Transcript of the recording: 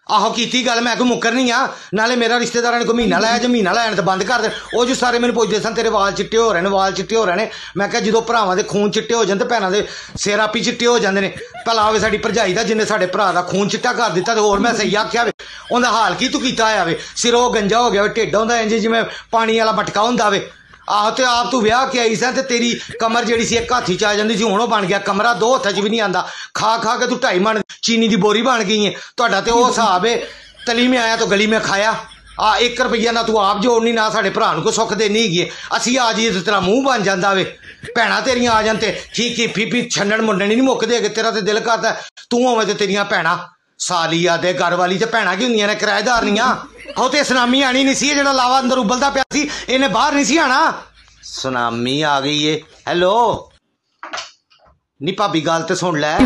आहो की गल मैं कोई मुकर नहीं आ नाले मेरा रिश्तेदार ने कोई महीना लाया जो महीना लाया तो बंद कर दे वो जो सारे मैंने पुछते सन तेरे वाल चिट्टे हो रहे हैं वाल चिट्टे हो रहे हैं मैं क्या जो भरावां दे खून चिट्टे हो जाते भैनों के सिर आपी चिट्टे हो जाते हैं भला आवे साडी भरजाई का जिन्हें साडे भरा का खून चिट्टा कर दिता तो होर मैं सही आख्या वे उनका हाल की तू कीता होया वे सिरों गंजा हो गया ढिड होंदा इंज जिवें पानी वाला मटका होंदा वे आहो तो आप तू ब्याह के आई सा तेरी कमर जी सी एक हाथी च आ जाती सी हुण बन गया कमरा दो हत्थां च भी नहीं आंदा खा खा के तू 2.5 मन चीनी की बोरी बन गई है तुहाडा ते ओह हिसाब है तली में आया तो गली में खाया 1 रुपया ना तू आप जोड़नी ना साडे भरा को सुख देनी है असी आ जाइए तो तेरा मूँह बन जाता वे भैन तेरिया आ जाते ठीक फीफी छन्नण मुंडे नहीं मुकते तेरा तो दिल करता तू होवे तो तेरिया भैन साली आदे घर वाली तो भैन की होंगे ने किराएदार नहीं हो तो सुनामी आनी नहीं सी जो लावा अंदर उबलता पिया सी इन्हें बाहर नहीं सी आना सुनामी आ गई है हेलो नी भाभी गल तो सुन लै